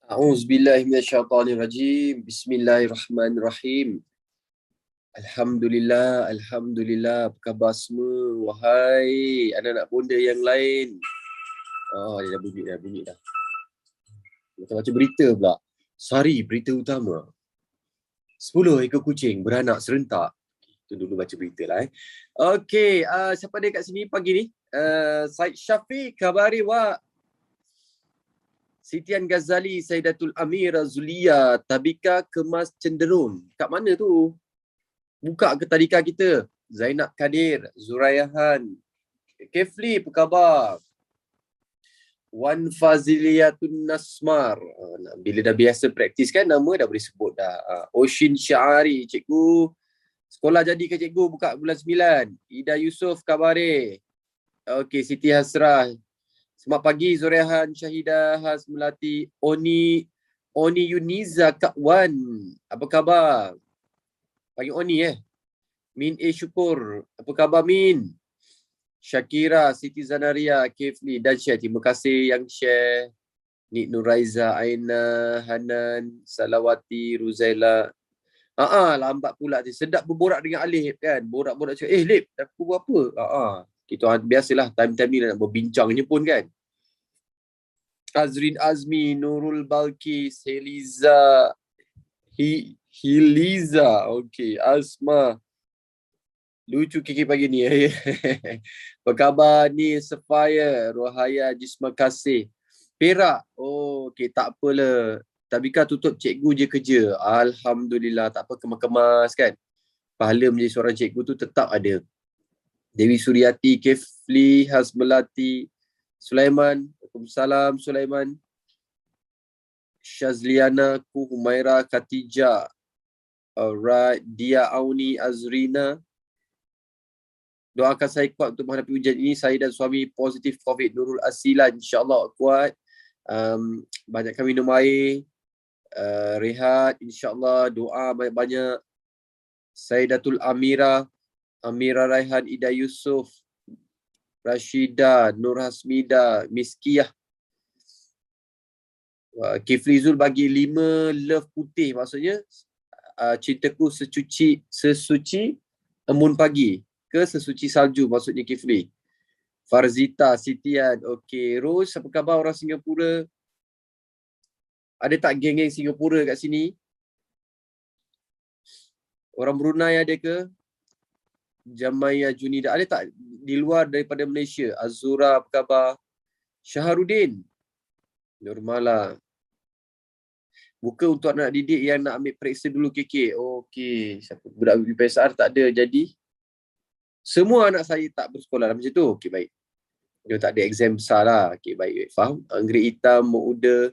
A'udzubillahi minasyaitonirrajim. Bismillahirrahmanirrahim. Alhamdulillah, alhamdulillah. Apa khabar semua? Wahai anak-anak bonda yang lain. Oh, dia dah bunyi dah. Kita baca berita pula. Sari berita utama. 10 ekor kucing beranak serentak. Itu dulu baca berita lah. Okey, siapa dia kat sini pagi ni? Said Syafiq, khabari wa. Sitian Ghazali, Saidatul Amira Zulia, Tabika Kemas Cenderung. Kat mana tu? Buka ke tadika kita. Zainab Kadir, Zuraihan, Kefli, apa khabar? Wan Faziliyatun Nasmar. Bila dah biasa praktis kan, nama dah boleh sebut dah. Oshin Syari, cikgu. Sekolah jadi ke cikgu buka bulan 9. Ida Yusof, khabari. Okey, Siti Hasrah. Selamat pagi Zuraihan, Syahidah, Has Melati, Oni Yuniza, Kak Wan. Apa khabar? Panggil Oni Min A Syukur. Apa khabar Min? Syakira, Siti Zanaria, Kefli dan share. Terima kasih yang share. Nik Nuraiza, Aina, Hanan, Salawati, Ruzaila. Lambat pula. Sedap berborak dengan Alif kan. Borak-borak cakap, Lip, aku buat apa? Kita biasalah time-time ni nak berbincangnya pun kan. Azrin Azmi, Nurul Balkis, Hiliza, okey, Asma. Lucu kiki pagi ni. Apa khabar ni? Sapphire, Rohaya, Jisma Kasih. Perak. Okey, tak apalah. Tabika tutup cikgu je kerja. Alhamdulillah, tak apa kemas-kemas kan. Pahala menjadi seorang cikgu tu tetap ada. Dewi Suryati, Kefli, Hasmelati, Sulaiman. Waalaikumsalam Sulaiman. Shazliana, Humaira, Khatijah. Alright, Dia Auni, Azrina. Doakan saya kuat untuk menghadapi ujian ini. Saya dan suami positif COVID. Nurul Asila, insyaAllah kuat. Banyakkan minum air. Rehat, insyaAllah. Doa banyak-banyak. Saidatul Amira, Amira Raihan, Ida Yusof, Rashida, Nur Hasmida, Miskiyah. Kifli Zul bagi 5 love putih. Maksudnya, cintaku sesuci embun pagi. Ke sesuci salju maksudnya Kifli. Farzita, Sitian. Okey, Ros, apa khabar orang Singapura? Ada tak geng-geng Singapura kat sini? Orang Brunei ada ke? Jamaya Junida. Ada tak di luar daripada Malaysia? Azura, apa khabar? Syaharudin. Nurmala. Buka untuk anak didik yang nak ambil periksa dulu KK. Okey. Siapa budak PSR tak ada. Jadi, semua anak saya tak bersekolah macam tu. Okey, baik. Dia tak ada exam besar lah. Okey, baik. Faham? Anggrek Hitam, Mu'uda.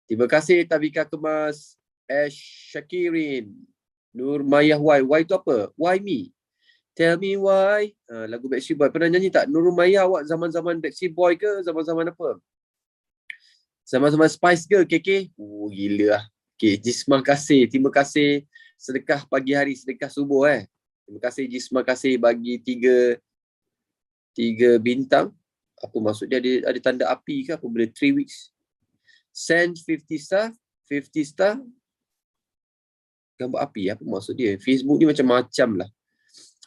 Terima kasih Tabika Kemas. Ash Syakirin. Nur Mayah Y. Y tu apa? Why me? Tell me why. Lagu Backstreet Boy. Pernah nyanyi tak? Nur Mayah awak zaman-zaman Backstreet Boy ke? Zaman-zaman apa? Zaman-zaman Spice Girl, KK? Gila lah. Okay, Jisma kasih. Terima kasih. Sedekah pagi hari, sedekah subuh Terima kasih Jisma kasih bagi tiga bintang. Apa maksud dia? Ada tanda api ke apa? Boleh 3 weeks. Send 50 star. 50 star. Gambar api. Apa maksud dia? Facebook ni macam-macam lah.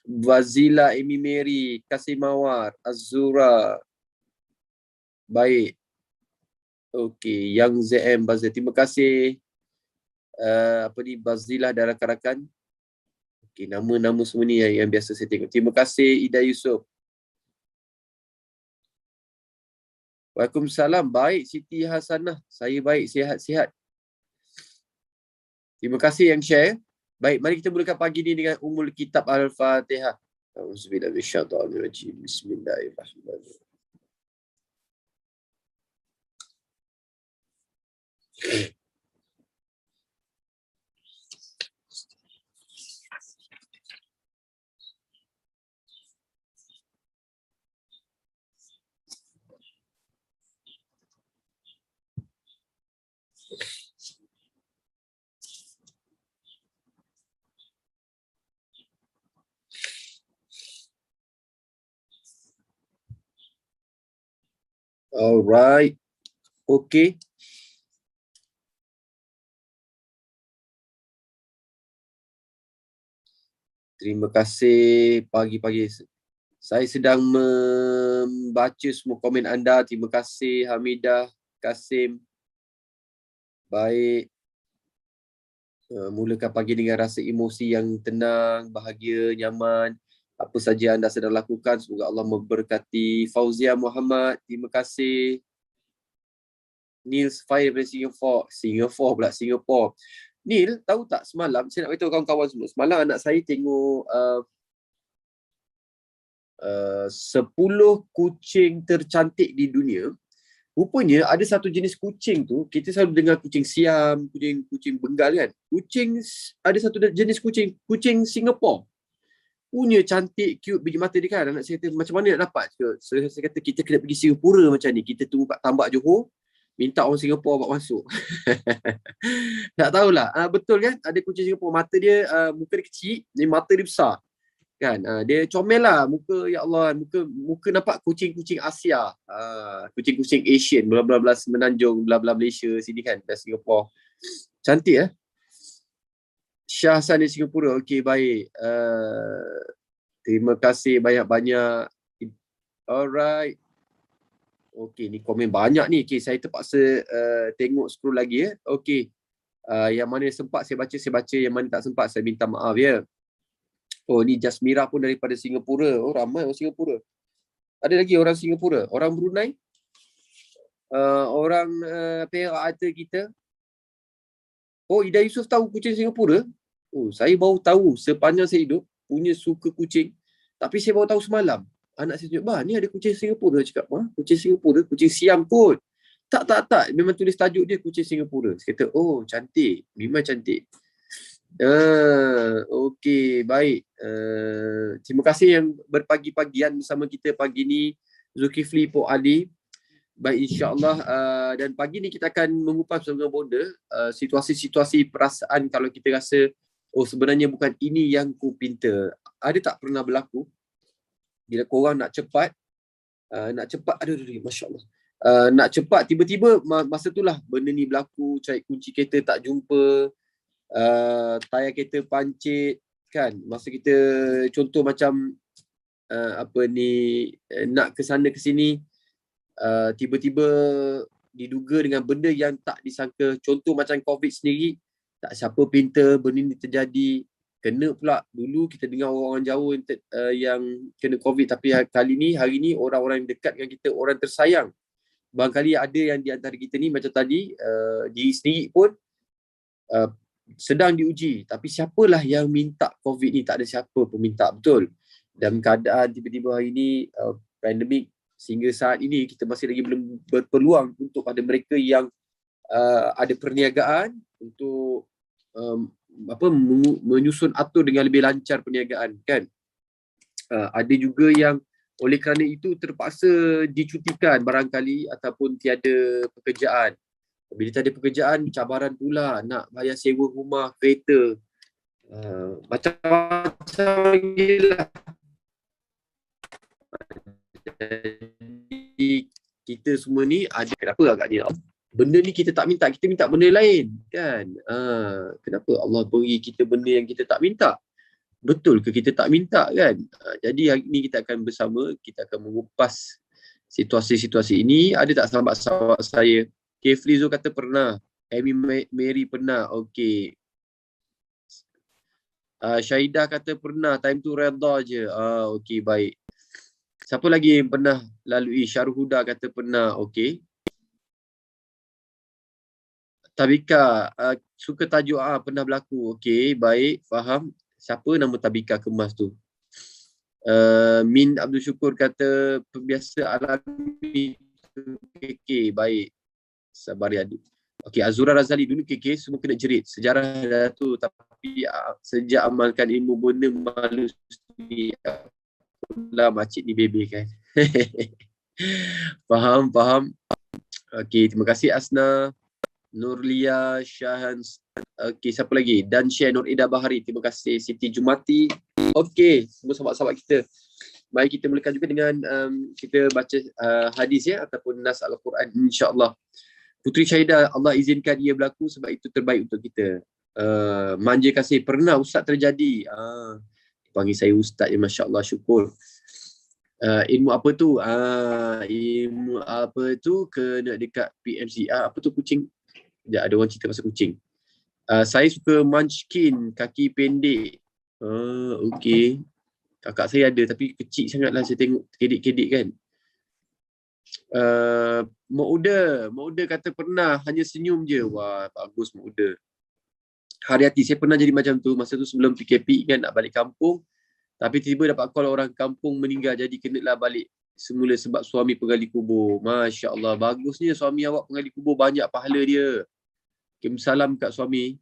Wazila, Amy Mary, Kasim Mawar, Azura. Baik. Okey, Yang ZM Bazir. Terima kasih. Bazilah dan rakan-rakan. Okey, nama-nama semua ni yang biasa saya tengok. Terima kasih Ida Yusof. Waalaikumsalam. Baik Siti Hasanah. Saya baik, sihat-sihat. Terima kasih yang share. Baik, mari kita mulakan pagi ni dengan Ummul Kitab Al-Fatihah. Auzubillahi minasyaitonirrajim. Bismillahirrahmanirrahim. Alright. Okey. Terima kasih pagi-pagi. Saya sedang membaca semua komen anda. Terima kasih Hamidah, Kasim. Baik. Mulakan pagi dengan rasa emosi yang tenang, bahagia, nyaman. Apa saja anda sedang lakukan, semoga Allah memberkati. Fauzia Muhammad, terima kasih. Nils Fire dari Singapore. Neil, tahu tak semalam, saya nak beritahu kawan-kawan semua, semalam anak saya tengok 10 kucing tercantik di dunia. Rupanya ada satu jenis kucing tu, kita selalu dengar kucing Siam, kucing Bengal kan. Ada satu jenis kucing Singapore. Punya cantik, cute biji mata dia kan. Anak saya kata, macam mana nak dapat ke? So, saya kata, kita kena pergi Singapura macam ni. Kita tunggu kat Tambak Johor, minta orang Singapura bawa masuk. Tak tahulah. Betul kan? Ada kucing Singapura, mata dia, muka dia kecil, mata dia besar. Kan, dia comel lah, muka, ya Allah, muka nampak kucing-kucing Asia, kucing-kucing Asian, bla-bla-bla Semenanjung, bla-bla Malaysia sini kan, dari Singapura. Cantik Syah Hassan di Singapura. Okey, baik. Terima kasih banyak-banyak. Alright. Okey, ni komen banyak ni. Okey, saya terpaksa tengok scroll lagi ya. Okey. Yang mana sempat saya baca, yang mana tak sempat saya minta maaf ya. Oh, ni Jasmira pun daripada Singapura. Oh, ramai orang Singapura. Ada lagi orang Singapura. Orang Brunei. Orang Perak Arta kita. Oh, Ida Yusof tahu kucing Singapura? Oh, saya baru tahu sepanjang saya hidup punya suka kucing. Tapi saya baru tahu semalam. Anak saya tunjuk, bah, ni ada kucing Singapura. Cakap, kucing Singapura? Kucing Siam kot. Tak. Memang tulis tajuk dia kucing Singapura. Saya kata, oh, cantik. Memang cantik. Okey, baik. Terima kasih yang berpagi-pagian bersama kita pagi ni, Zulkifli Pok Ali. Baik, insyaAllah. Dan pagi ni kita akan mengupas bersama Bonda situasi-situasi perasaan kalau kita rasa, oh sebenarnya bukan ini yang ku pinta. Ada tak pernah berlaku bila korang nak cepat, aduh, Masya Allah. Nak cepat, tiba-tiba masa itulah benda ni berlaku, cari kunci kereta tak jumpa, tayar kereta pancit kan, masa kita contoh macam nak ke sana ke sini, tiba-tiba diduga dengan benda yang tak disangka, contoh macam COVID sendiri, tak siapa pinta benda ni terjadi, kena pula. Dulu kita dengar orang-orang jauh yang kena COVID, tapi hari ni orang-orang yang dekat dengan kita, orang tersayang, barangkali ada yang di antara kita ni macam tadi, diri sendiri pun sedang diuji, tapi siapalah yang minta COVID ni? Tak ada siapa pun minta, betul. Dalam keadaan tiba-tiba hari ni pandemik, sehingga saat ini kita masih lagi belum berpeluang untuk pada mereka yang ada perniagaan untuk menyusun atur dengan lebih lancar perniagaan kan. Ada juga yang oleh kerana itu terpaksa dicutikan barangkali ataupun tiada pekerjaan. Bila tak ada pekerjaan, cabaran pula nak bayar sewa rumah, kereta. Macam-macam lah. Jadi kita semua ni ada, kenapa agaknya benda ni kita tak minta, kita minta benda lain kan. Kenapa Allah beri kita benda yang kita tak minta? Betul ke kita tak minta kan? Jadi hari ni kita akan bersama, kita akan mengupas situasi-situasi ini. Ada tak sahabat-sahabat saya? Kefli Zul kata pernah. Amy Mary pernah. Okey. Syahidah kata pernah. Time tu redha je. Okey, baik. Siapa lagi yang pernah lalui? Syarul Huda kata pernah. Okey. Tabika suka tajuk pernah berlaku. Okey, baik. Faham. Siapa nama Tabika Kemas tu? Min Abdul Syukur kata biasa alami KK. Baik. Sabar ya. Okey, Azura Razali dulu KK semua kena jerit. Sejarah dah tu, tapi sejak amalkan ilmu benda malu sendiri. Lah makcik ni bebe kan. Faham. Okey, terima kasih Asna, Nurlia, Syahan. Okey, siapa lagi? Dan Syah Nur Ida Bahari. Terima kasih Siti Jumati. Okey, semua sahabat-sahabat kita. Mari kita mulakan juga dengan kita baca hadis ya, ataupun nas Al-Quran insya-Allah. Puteri Syahidah, Allah izinkan ia berlaku sebab itu terbaik untuk kita. Manja kasih. Pernah Ustaz terjadi. panggil saya ustaz ya, Masya Allah, syukur. Ilmu apa tu? Ilmu apa tu kena dekat PMC. Apa tu kucing? Sekejap, ada orang cerita pasal kucing. Saya suka munchkin, kaki pendek. Okey. Kakak saya ada tapi kecil sangatlah, saya tengok kedek-kedek kan. Mauda kata pernah, hanya senyum je. Wah, bagus Mauda. Hari-hati, saya pernah jadi macam tu. Masa tu sebelum PKP kan, nak balik kampung. Tapi tiba dapat call orang kampung meninggal, jadi kenalah balik semula sebab suami penggali kubur. Masya Allah, bagusnya suami awak penggali kubur, banyak pahala dia. Kirim salam kat suami.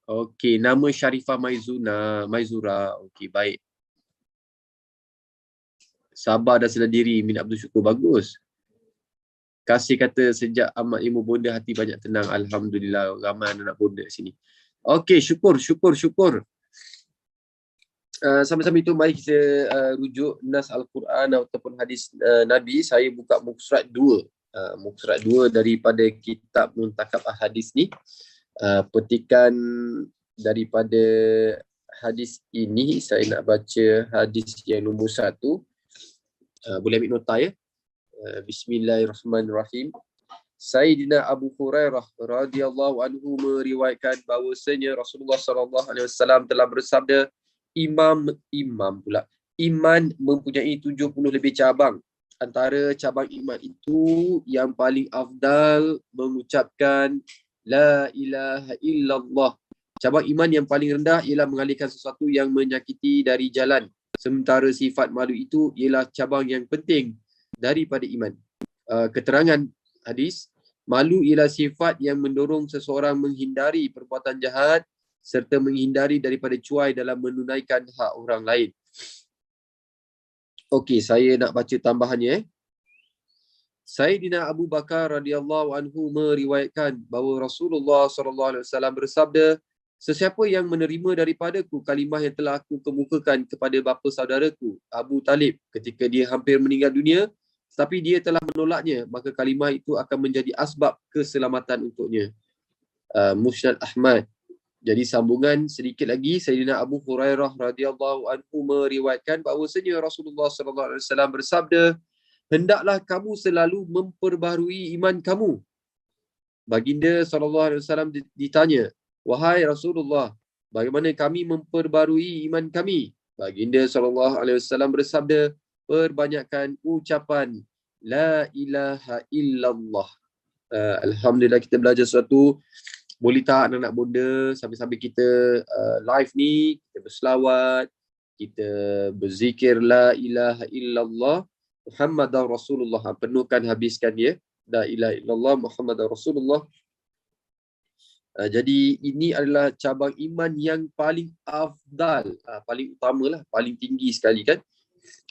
Okey, nama Sharifah Maizura. Okey, baik. Sabar dan sedar diri, Min Abdul Syukur, bagus. Kasih kata sejak amat ilmu bonda hati banyak tenang. Alhamdulillah, ramai anak bonda sini. Okey, syukur. Sama-sama itu mari kita rujuk nas Al-Quran ataupun hadis Nabi. Saya buka muka surat 2. Muka surat 2 daripada kitab Muntakab Hadis ni. Petikan daripada hadis ini, saya nak baca hadis yang nombor 1. Boleh ambil nota ya. Bismillahirrahmanirrahim. Sayyidina Abu Hurairah radhiyallahu anhu meriwayatkan bahawasanya Rasulullah sallallahu alaihi wasallam telah bersabda, Iman mempunyai 70 lebih cabang. Antara cabang iman itu yang paling afdal mengucapkan La ilaha illallah. Cabang iman yang paling rendah ialah mengalihkan sesuatu yang menyakiti dari jalan. Sementara sifat malu itu ialah cabang yang penting daripada iman. Keterangan hadis, malu ialah sifat yang mendorong seseorang menghindari perbuatan jahat serta menghindari daripada cuai dalam menunaikan hak orang lain. Okey, saya nak baca tambahannya. Sayyidina Abu Bakar radhiyallahu anhu meriwayatkan bahawa Rasulullah sallallahu alaihi wasallam bersabda, sesiapa yang menerima daripadaku kalimah yang telah aku kemukakan kepada bapa saudaraku Abu Talib ketika dia hampir meninggal dunia, tetapi dia telah menolaknya, maka kalimah itu akan menjadi asbab keselamatan untuknya. Musnad Ahmad. Jadi sambungan sedikit lagi, Sayyidina Abu Hurairah radhiyallahu anhu meriwayatkan bahawasanya Rasulullah sallallahu alaihi wasallam bersabda, hendaklah kamu selalu memperbaharui iman kamu. Baginda sallallahu alaihi wasallam ditanya, wahai Rasulullah, bagaimana kami memperbaharui iman kami? Baginda sallallahu alaihi wasallam bersabda, perbanyakkan ucapan la ilaha illallah. Alhamdulillah kita belajar sesuatu. Boleh tak anak-anak bonda sambil-sambil kita live ni, kita berselawat, kita berzikir la ilaha illallah Muhammadar Rasulullah. Penuhkan, habiskan dia. La ilaha illallah Muhammadar Rasulullah. Jadi ini adalah cabang iman yang paling afdal, paling utamalah, paling tinggi sekali kan.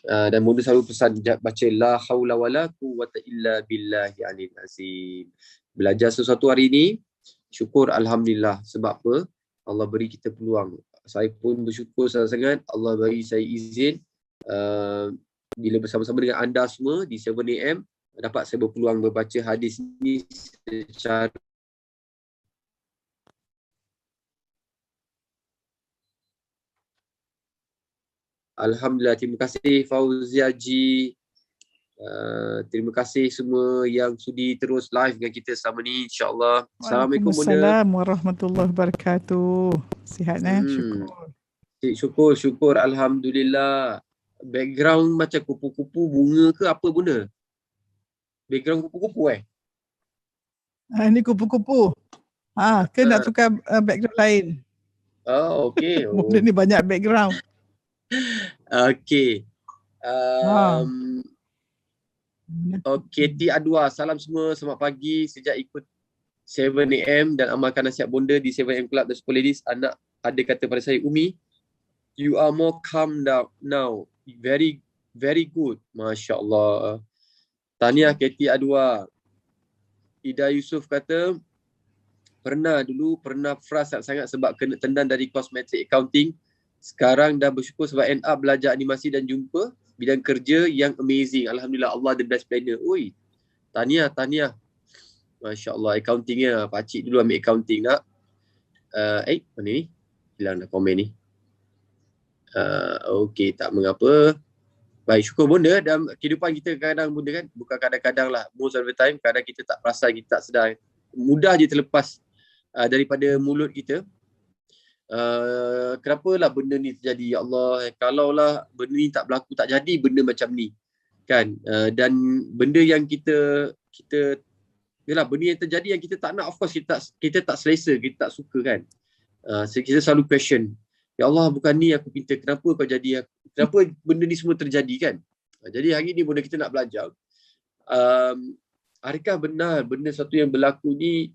Dan bonda selalu pesan baca la haula wala quwwata illa billahi alil azim. Belajar sesuatu hari ini, syukur alhamdulillah. Sebab apa? Allah beri kita peluang. Saya pun bersyukur sangat-sangat Allah bagi saya izin bila bersama-sama dengan anda semua di 7am dapat saya berpeluang membaca hadis ni secara alhamdulillah. Terima kasih Fauzi Haji. Terima kasih semua yang sudi terus live dengan kita selama ni, insya-Allah. Assalamualaikum bunda. Waalaikumsalam warahmatullahi wabarakatuh. Sihat Syukur alhamdulillah. Background macam kupu-kupu bunga ke apa bunda? Background kupu-kupu Ini kupu-kupu. Ke nak tukar background lain? Okey. Bunda ni banyak background. Okey. Okey, T Adwa, salam semua, selamat pagi. Sejak ikut 7am dan amalkan nasihat bonda di 7am Club The Super Ladies, anak ada kata pada saya, Umi, you are more calm down now. Very, very good. Masya Allah. Tahniah KT Adwa. Ida Yusof kata, pernah frustrat sangat sebab kena tendang dari cosmetic accounting. Sekarang dah bersyukur sebab end up belajar animasi dan jumpa bidang kerja yang amazing. Alhamdulillah, Allah the best planner. Oi, tahniah. Masya Allah, accountingnya. Pakcik dulu ambil accounting nak. Mana ni? Hilang dah komen ni. Okey, tak mengapa. Baik, syukur bonda. Dalam kehidupan kita kadang benda kan, bukan kadang-kadang lah, most of the time, kadang kita tak perasan, kita tak sedar. Mudah je terlepas daripada mulut kita. Kenapalah benda ni terjadi, ya Allah. Kalaulah benda ni tak berlaku, tak jadi benda macam ni. Kan? Dan benda yang kita yalah, benda yang terjadi yang kita tak nak, of course kita tak selesa, kita tak suka kan. Kita selalu question, ya Allah, bukan ni aku pinta, kenapa kau jadi, kenapa benda ni semua terjadi kan. Jadi hari ni benda kita nak belajar, adakah benar benda satu yang berlaku ni,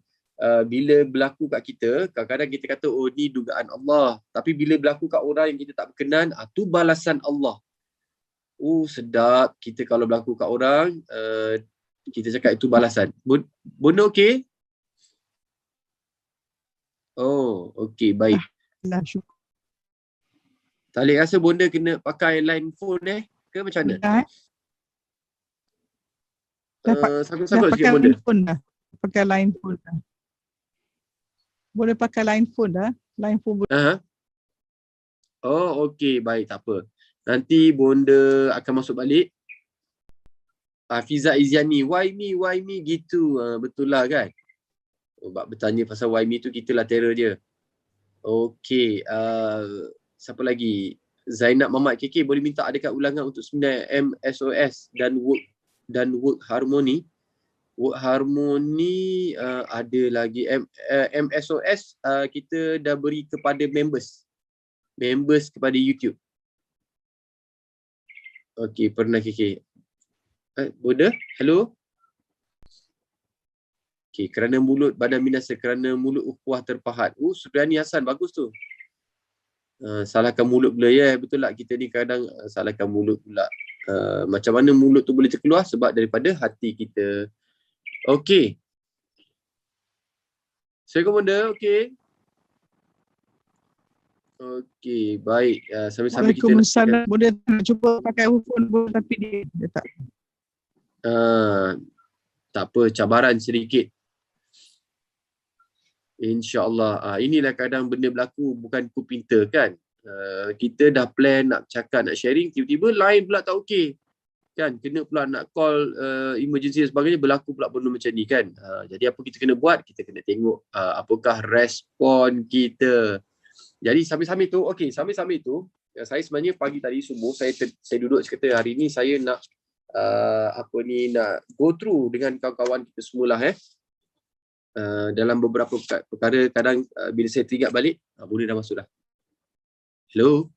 bila berlaku kat kita, kadang-kadang kita kata oh ni dugaan Allah, tapi bila berlaku kat orang yang kita tak berkenan, tu balasan Allah. Sedap kita kalau berlaku kat orang, kita cakap itu balasan. Benda okey? Oh, okey, baik. Nah, syukur. Talik rasa bonda kena pakai line phone ke macam mana? Dah, Sangkut-sangkut sikit pakai bonda. line phone dah. Pakai line phone dah. Boleh pakai line phone dah. Line phone boleh. Oh, okey, baik, tak apa. Nanti bonda akan masuk balik. Hafiza Iziani, why me gitu. Betul lah kan? Bak bertanya pasal why me tu, kita lah terror dia. Okey, siapa lagi? Zainab Mamat KK, boleh minta adakah ulangan untuk sebenarnya MSOS dan work harmony? Work harmony ada lagi. MSOS kita dah beri kepada members kepada YouTube. Okey, pernah KK. Boda, hello. Okey, kerana mulut badan binasa, kerana mulut ukhuwah terpahat. Supriani Hasan, bagus tu. Salahkan mulut pula, betul lah, kita ni kadang salahkan mulut pula. Macam mana mulut tu boleh terkeluar? Sebab daripada hati kita. Okey. Assalamualaikum benda, okey. Okey, baik. Sambil-sambil kita Waalaikumsalam. Boleh nak cuba pakai phone boleh, tapi dia tak. Tak apa, cabaran sedikit. InsyaAllah. Inilah kadang benda berlaku, bukan ku pinta kan. Kita dah plan nak cakap, nak sharing, tiba-tiba line pula tak okey. Kan, kena pula nak call emergency dan sebagainya, berlaku pula benda macam ni kan. Jadi apa kita kena buat? Kita kena tengok apakah respon kita. Jadi sambil-sambil tu, sambil-sambil tu, saya sebenarnya pagi tadi subuh, saya duduk kata hari ni saya nak nak go through dengan kawan-kawan kita semualah dalam beberapa perkara. Kadang bila saya teringat balik, boleh dah masuk dah. Hello.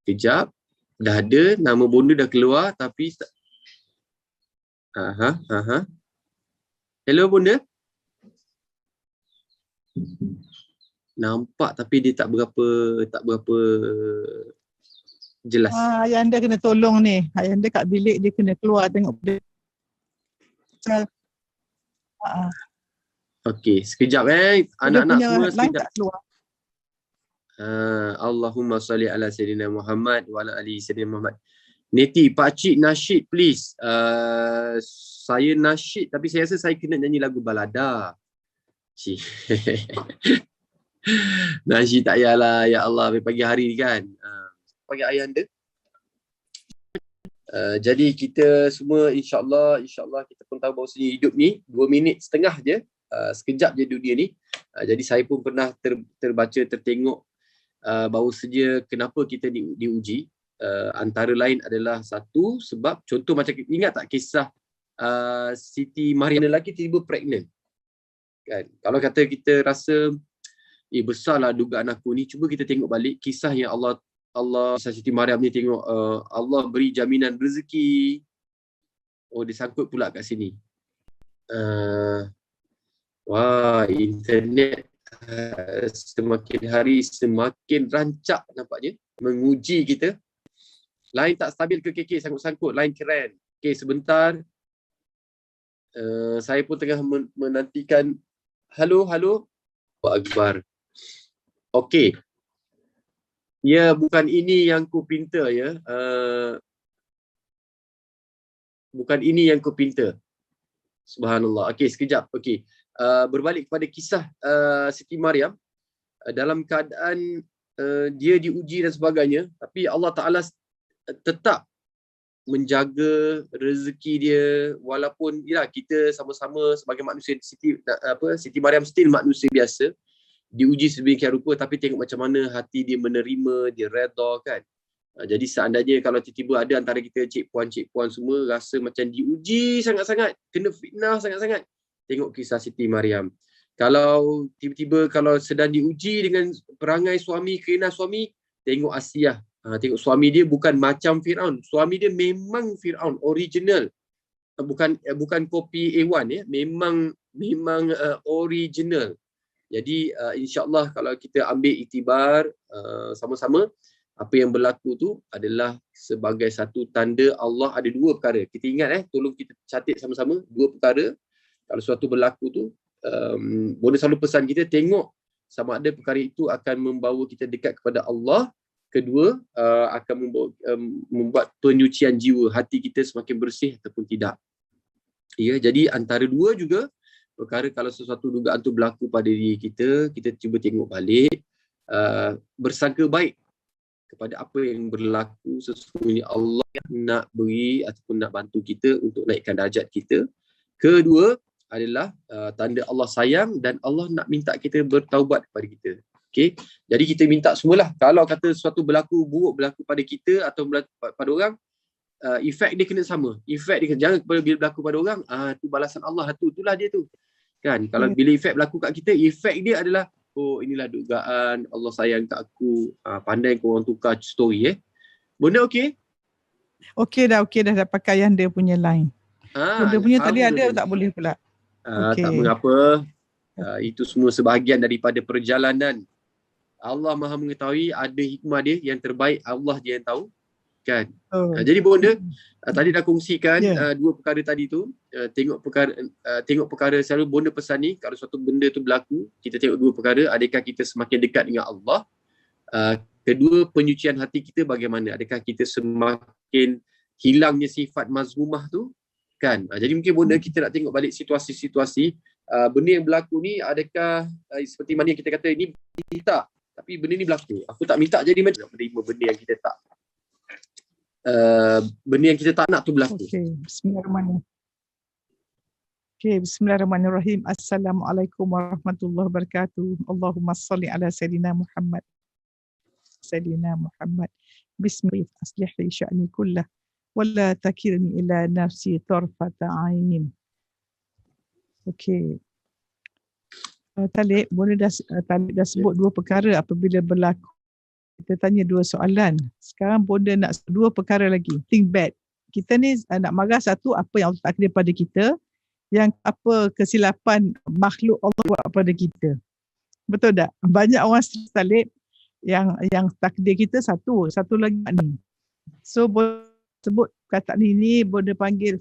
Kejap. Dah ada, nama bonda dah keluar tapi Hello bonda. Nampak tapi dia tak berapa jelas. Ayah anda kena tolong ni. Ayah anda kat bilik, dia kena keluar tengok dia. Okey, sekejap anak-anak semua sekejap. Keluar. Allahumma salli ala Sayyidina Muhammad wa ala ali Sayyidina Muhammad. Neti, pakcik nasyid please. Saya nasyid tapi saya rasa saya kena nyanyi lagu balada. Nasyid tak payahlah, ya Allah, pagi hari ni kan. Pagi ayah anda. Jadi kita semua insyaAllah kita pun tahu bahawa hidup ni 2 minit setengah je, sekejap je dunia ni. Jadi saya pun pernah terbaca, tertengok bahawa saja kenapa kita diuji. Antara lain adalah satu sebab, contoh macam ingat tak kisah Siti Maryam, lelaki tiba pregnant kan. Kalau kata kita rasa besarlah dugaan aku ni, cuba kita tengok balik kisah yang Allah kisah Siti Maryam ni. Tengok Allah beri jaminan rezeki. Dia sangkut pula kat sini. Internet semakin hari semakin rancak nampaknya, menguji kita. Line tak stabil ke KK? Sangkut-sangkut, line keren. Okay, sebentar. Saya pun tengah menantikan. Halo. Allahu Akbar. Okey. Ya, bukan ini yang ku pinta ya. Bukan ini yang ku pinta. Subhanallah. Okey, sekejap. Okey. berbalik kepada kisah Siti Maryam, dalam keadaan dia diuji dan sebagainya, tapi Allah Ta'ala tetap menjaga rezeki dia, walaupun ya kita sama-sama sebagai manusia, Siti Maryam still manusia biasa, diuji sedemikian rupa, tapi tengok macam mana hati dia menerima, dia redha kan. Jadi seandainya kalau tiba-tiba ada antara kita cik puan semua rasa macam diuji sangat-sangat, kena fitnah sangat-sangat, tengok kisah Siti Maryam. Kalau tiba-tiba kalau sedang diuji dengan perangai suami, kerenah suami, tengok Asiyah. Tengok suami dia bukan macam Firaun. Suami dia memang Firaun original. Bukan kopi A1 ya. Memang original. Jadi insya-Allah kalau kita ambil iktibar sama-sama, apa yang berlaku tu adalah sebagai satu tanda Allah ada dua perkara. Kita ingat tolong kita catat sama-sama dua perkara. Kalau suatu berlaku tu, boleh selalu pesan kita tengok sama ada perkara itu akan membawa kita dekat kepada Allah. Kedua, akan membuat penyucian jiwa, hati kita semakin bersih ataupun tidak. Ya, jadi antara dua juga perkara kalau sesuatu dugaan tu berlaku pada diri kita, kita cuba tengok balik, bersangka baik kepada apa yang berlaku. Sesungguhnya Allah nak beri ataupun nak bantu kita untuk naikkan darjat kita. Kedua adalah tanda Allah sayang dan Allah nak minta kita bertaubat kepada kita. Okay? Jadi kita minta semualah. Kalau kata sesuatu buruk berlaku pada kita atau berlaku pada orang, efek dia kena sama. Efek dia jangan bila berlaku pada orang, tu balasan Allah, itulah dia tu. Kan? Kalau bila efek berlaku kat kita, efek dia adalah, oh inilah dugaan Allah sayang kat aku. Pandai kau orang tukar story Benda okey? Okey dah pakai yang dia punya line. Dia punya tadi ada tak boleh pula. Tak mengapa. Itu semua sebahagian daripada perjalanan. Allah Maha mengetahui, ada hikmah dia yang terbaik, Allah je yang tahu. Kan? Jadi bonda, tadi dah kongsikan dua perkara tadi tu. Tengok perkara selalu bonda pesan ni, kalau suatu benda tu berlaku, kita tengok dua perkara, adakah kita semakin dekat dengan Allah? Kedua, penyucian hati kita bagaimana? Adakah kita semakin hilangnya sifat mazmumah tu? Kan? Jadi mungkin bonda kita nak tengok balik situasi-situasi, benda yang berlaku ni adakah seperti mana yang kita kata ini tak, tapi benda ni berlaku. Aku tak minta jadi macam menerima benda yang kita tak benda yang kita tak nak tu berlaku. Bismillahirrahmanirrahim. Assalamualaikum warahmatullahi wabarakatuh. Allahumma salli ala Sayyidina Muhammad. Bismillah aslih li sya'ni kullah wala takirni ila nafsi tarfata ain. Okey. Talib, boleh dah sebut dua perkara apabila berlaku. Kita tanya dua soalan. Sekarang Bonda nak dua perkara lagi. Think back. Kita ni nak marah satu, apa yang Allah takdir pada kita. Yang apa kesilapan makhluk Allah buat pada kita. Betul tak? Banyak orang Talib yang takdir kita satu lagi ni. So Bonda sebut kata ni Bonda panggil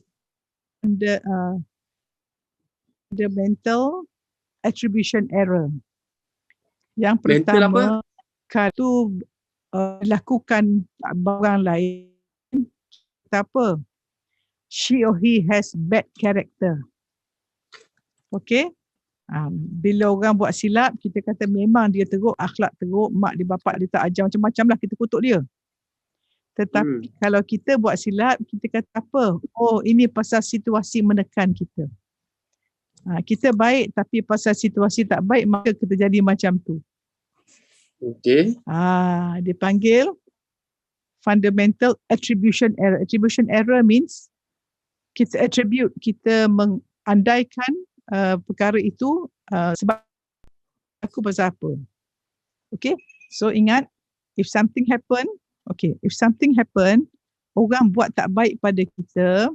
fundamental attribution error. Yang pertama, kalau lakukan orang lain, kata apa? She or he has bad character. Okay? Bila orang buat silap, kita kata memang dia teruk, akhlak teruk, mak dia bapak dia tak ajar macam-macam lah, kita kutuk dia. Tetapi kalau kita buat silap, kita kata apa? Oh, ini pasal situasi menekan kita. Kita baik tapi pasal situasi tak baik, maka kita jadi macam tu. Okey. Dipanggil fundamental attribution error. Attribution error means kita attribute, kita mengandaikan perkara itu sebab aku pasal apa. Okay. So ingat, if something happen, orang buat tak baik pada kita,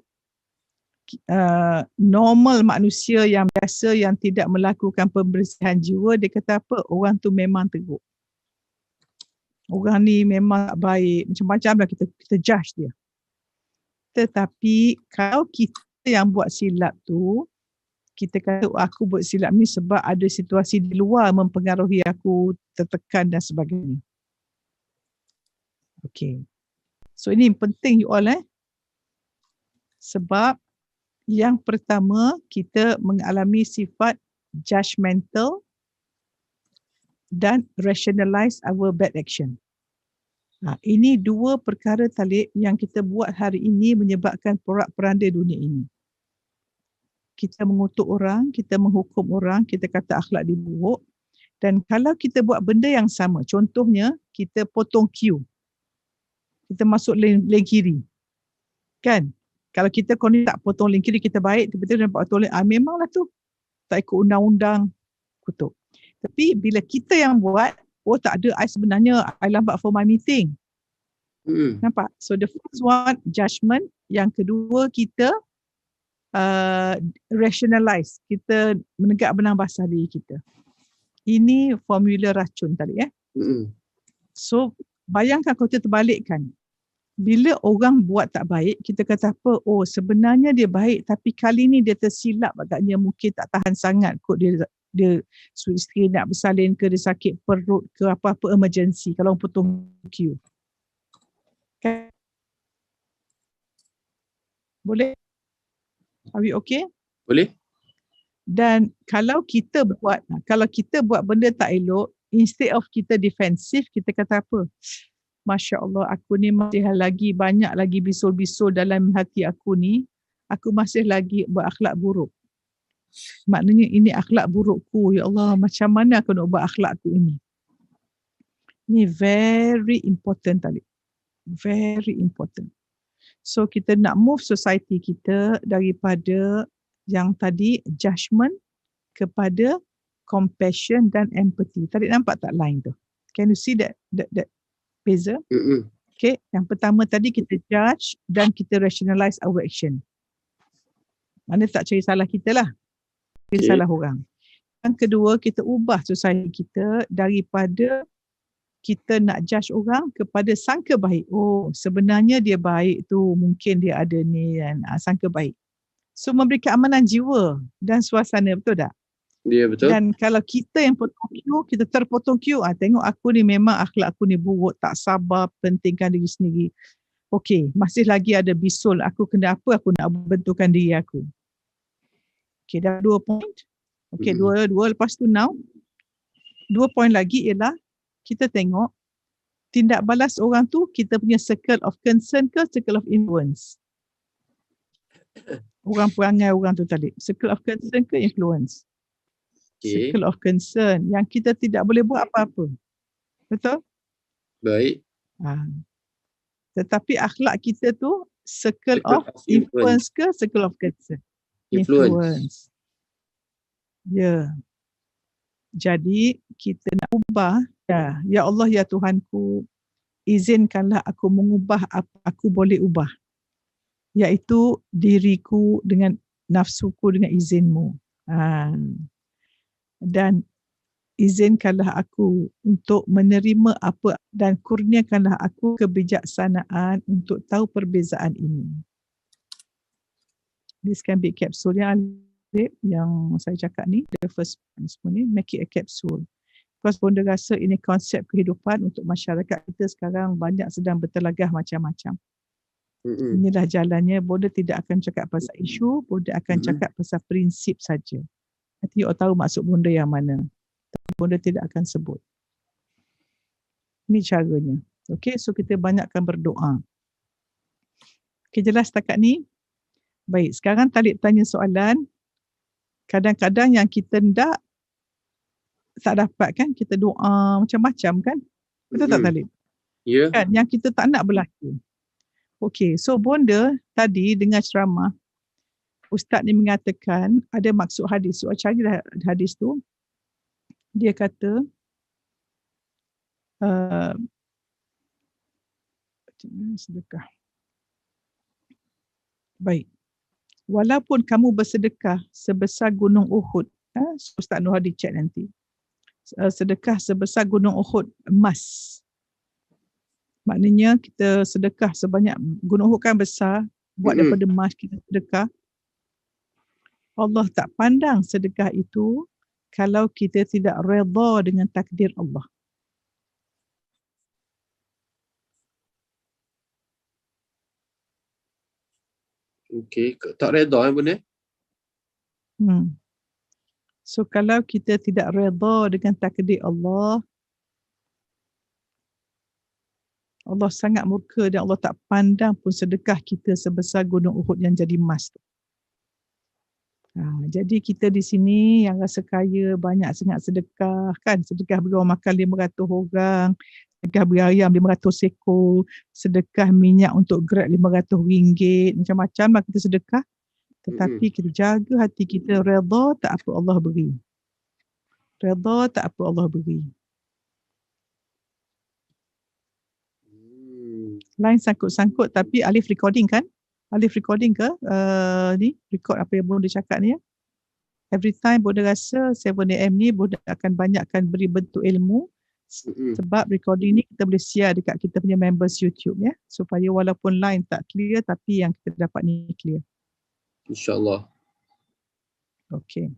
normal manusia yang biasa yang tidak melakukan pembersihan jiwa, dia kata apa? Orang tu memang teruk. Orang ni memang tak baik. Macam-macam lah kita judge dia. Tetapi kalau kita yang buat silap tu, kita kata aku buat silap ni sebab ada situasi di luar mempengaruhi aku, tertekan dan sebagainya. Okay. So ini penting you all Sebab yang pertama, kita mengalami sifat judgmental, dan rationalize our bad action. Ini dua perkara Talib yang kita buat hari ini menyebabkan porak-poranda dunia ini. Kita mengutuk orang, kita menghukum orang, kita kata akhlak dia buruk. Dan kalau kita buat benda yang sama, contohnya kita potong queue, kita masuk lane kiri, kan? Kalau kita tak potong lane kiri, kita baik, tiba-tiba nampak potong lane, memanglah tu tak ikut undang-undang, kutuk. Tapi bila kita yang buat, tak ada, I sebenarnya I lambat for my meeting. Nampak? So the first one, judgment. Yang kedua, kita rationalize. Kita menegak benang basah diri kita. Ini formula racun tadi. So, bayangkan kalau kita terbalikkan. Bila orang buat tak baik, kita kata apa? Oh, sebenarnya dia baik, tapi kali ni dia tersilap agaknya, mungkin tak tahan sangat kot dia suami isteri nak bersalin ke, dia sakit perut ke, apa-apa emergency kalau potong queue. Okay. Boleh? Are we okay? Boleh. Dan kalau kita buat benda tak elok, instead of kita defensif, kita kata apa? Masya Allah, aku ni masih lagi banyak lagi bisul-bisul dalam hati aku ni. Aku masih lagi berakhlak buruk. Maknanya ini akhlak burukku. Ya Allah, macam mana aku nak buat akhlakku ini? Ini very important tadi. Very important. So kita nak move society kita daripada yang tadi judgment kepada compassion dan empathy. Tadi nampak tak line tu? Can you see that beza? Okay, yang pertama tadi kita judge dan kita rationalize our action. Mana tak cari salah kita lah. Cari salah orang. Yang kedua, kita ubah society kita daripada kita nak judge orang kepada sangka baik. Oh, sebenarnya dia baik tu, mungkin dia ada ni dan sangka baik. So memberikan keamanan jiwa dan suasana, betul tak? Ya, betul. Dan kalau kita yang potong queue, kita terpotong queue, tengok aku ni memang akhlak aku ni buruk, tak sabar, pentingkan diri sendiri. Okey, masih lagi ada bisul, aku kena apa, aku nak bentukkan diri aku. Okey, dah 2 point. Okey, dua lepas tu now. 2 point lagi ialah kita tengok tindak balas orang tu, kita punya circle of concern ke circle of influence? Orang perangai orang tu tadi. Circle of concern ke influence? Circle of concern. Yang kita tidak boleh buat apa-apa. Betul? Baik. Tetapi akhlak kita tu circle of influence ke circle of concern? Influence. Ya. Jadi kita nak ubah. Ya Allah, ya Tuhanku, izinkanlah aku mengubah apa aku boleh ubah. Iaitu diriku dengan nafsuku dengan izinmu. Dan izinkanlah aku untuk menerima apa dan kurniakanlah aku kebijaksanaan untuk tahu perbezaan ini. This can be capsule yang saya cakap ni, the first one semua ni, make it a capsule. Because Bonda rasa ini konsep kehidupan untuk masyarakat kita sekarang banyak sedang bertelagah macam-macam. Inilah jalannya. Bonda tidak akan cakap pasal isu, Bonda akan cakap pasal prinsip saja. Nanti awak tahu maksud Bonda yang mana. Tapi Bonda tidak akan sebut. Ini caranya. Okay, so kita banyakkan berdoa. Okay, jelas setakat ni? Baik, sekarang Talib tanya soalan. Kadang-kadang yang kita tak dapat kan, kita doa macam-macam kan? Betul tak Talib? Ya. Kan, yang kita tak nak berlaku. Okay, so Bonda tadi dengar ceramah, Ustaz ni mengatakan ada maksud hadis. So, cari hadis tu. Dia kata, sedekah. Baik. Walaupun kamu bersedekah sebesar gunung Uhud, Ustaz Nur Hadi chat nanti. Sedekah sebesar gunung Uhud emas. Maknanya kita sedekah sebanyak, gunung Uhud kan besar, buat daripada emas kita sedekah. Allah tak pandang sedekah itu kalau kita tidak redha dengan takdir Allah. Okey, tak redha benda. So kalau kita tidak redha dengan takdir Allah, Allah sangat murka dan Allah tak pandang pun sedekah kita sebesar gunung Uhud yang jadi emas. Jadi kita di sini yang rasa kaya banyak sangat sedekah kan. Sedekah beri orang makan 500 orang. Sedekah beri ayam 500 ekor. Sedekah minyak untuk Grab RM500. Macam-macam lah kita sedekah. Tetapi kita jaga hati kita redha tak apa Allah beri. Redha tak apa Allah beri. Lain sangkut-sangkut tapi Alif recording kan? Alif recording ke? Ni record apa yang Bonda cakap ni ya. Every time Bonda rasa 7am ni Bonda akan banyakkan beri bentuk ilmu. Sebab recording ni kita boleh share dekat kita punya members YouTube ya. Supaya walaupun line tak clear tapi yang kita dapat ni clear. InsyaAllah. Okay.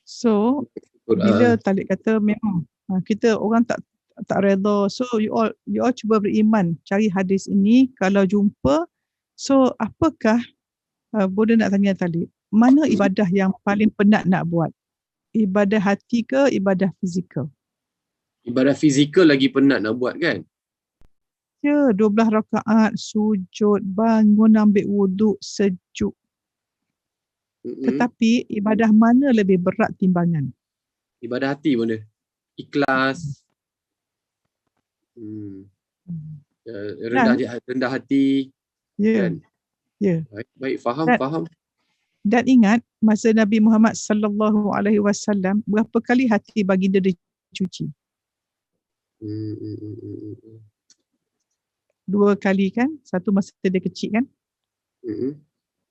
So bila Talib kata memang kita orang tak redha. So you all cuba beriman, cari hadis ini kalau jumpa. So apakah Bonda nak tanya Talib, mana ibadah yang paling penat nak buat? Ibadah hati ke ibadah fizikal? Ibadah fizikal lagi penat nak buat kan? Ya, 12 rakaat, sujud, bangun, ambil wuduk, sejuk. Tetapi ibadah mana lebih berat timbangan? Ibadah hati Bonda. Ikhlas. Rendah hati. Ya. Kan? Ya. Baik, faham. Dan ingat masa Nabi Muhammad sallallahu alaihi wasallam berapa kali hati baginda dicuci? 2 kali kan? Satu masa dia kecil kan?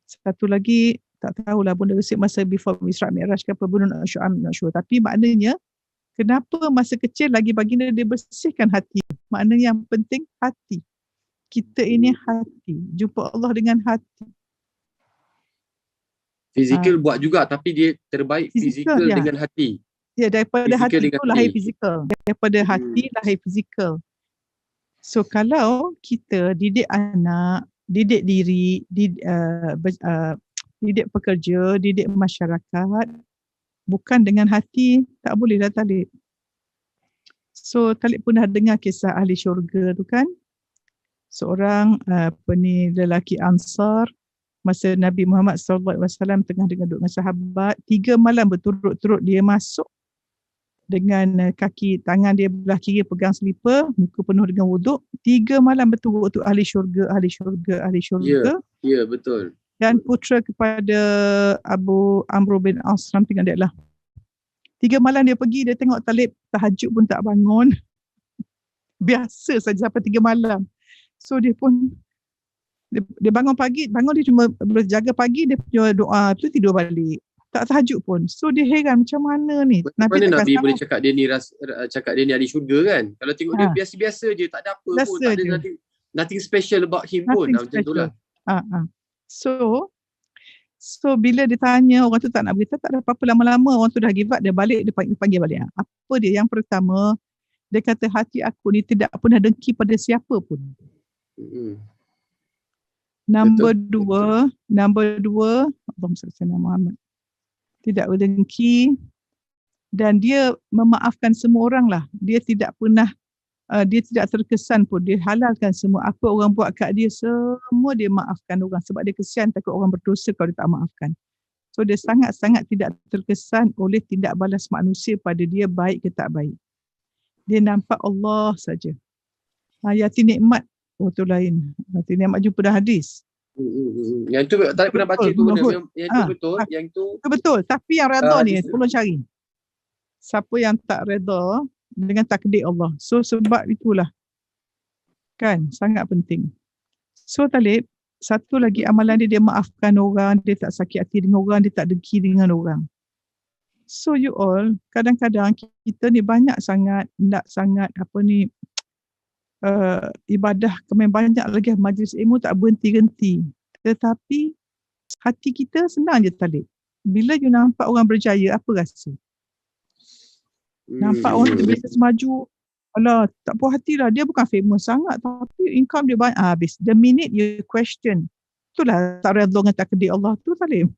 Satu lagi tak tahulah Bonda resip masa before Isra Mi'raj ke apa, Bonda not sure. Tapi maknanya kenapa masa kecil lagi baginda dia bersihkan hati? Maknanya yang penting hati. Kita ini hati. Jumpa Allah dengan hati. Fizikal buat juga tapi dia terbaik fizikal ya. dengan hati. Ya, daripada Fizikal hati itu lahir fizikal. Daripada hati lahir fizikal. So kalau kita didik anak, didik diri, didik pekerja, didik masyarakat, bukan dengan hati, tak boleh dah Talib. So Talib pun dah dengar kisah ahli syurga tu kan. Seorang lelaki Ansar, masa Nabi Muhammad SAW tengah duduk dengan sahabat, 3 malam berturut-turut dia masuk dengan kaki tangan dia belah kiri pegang selipar, muka penuh dengan wuduk, 3 malam berturut-turut ahli syurga. Ya, betul. Dan putera kepada Abu Amr bin As tengah dia lah. 3 malam dia pergi, dia tengok Talib tahajud pun tak bangun. Biasa saja sampai 3 malam. So dia pun dia bangun pagi, dia cuma berjaga pagi, dia punya doa tu tidur balik. Tak tahajud pun. So dia heran macam mana ni. Mana Nabi boleh cakap dia ni ahli syurga kan? Kalau tengok dia biasa-biasa je, tak ada apa biasa pun, tak ada nothing special about him pun. Macam itulah. So bila dia tanya, orang tu tak nak beritahu, tak ada apa-apa, lama-lama orang tu dah give up, dia balik, dia panggil balik. Apa dia? Yang pertama, dia kata hati aku ni tidak pernah dengki pada siapa pun. Number dua, Allahumma salli ala Muhammad. Tidak berdengki dan dia memaafkan semua orang lah. Dia tidak pernah, dia tidak terkesan pun. Dia halalkan semua. Apa orang buat kat dia, semua dia maafkan orang. Sebab dia kesian takut orang berdosa kalau dia tak maafkan. So dia sangat-sangat tidak terkesan oleh tindak balas manusia pada dia baik ke tak baik. Dia nampak Allah saja. Yati nikmat, tu lain. Yati nikmat jumpa dah hadis. Yang tu tak pernah baca tu benda. Yang tu betul. Yang tu betul. Tapi yang redha ni tolong cari. Siapa yang tak redha dengan takdir Allah. So sebab itulah kan sangat penting. So Talib, satu lagi amalan dia maafkan orang, dia tak sakit hati dengan orang, dia tak dengki dengan orang. So you all, kadang-kadang kita ni banyak sangat ibadah, kemudian banyak lagi majlis ilmu tak berhenti-henti. Tetapi hati kita senang je Talib. Bila you nampak orang berjaya, apa rasa? Nampak orang tu bisnes maju, alah tak puas hati lah, dia bukan famous sangat tapi income dia banyak, habis. The minute you question, itulah tak redha dengan takdir Allah tu Talib.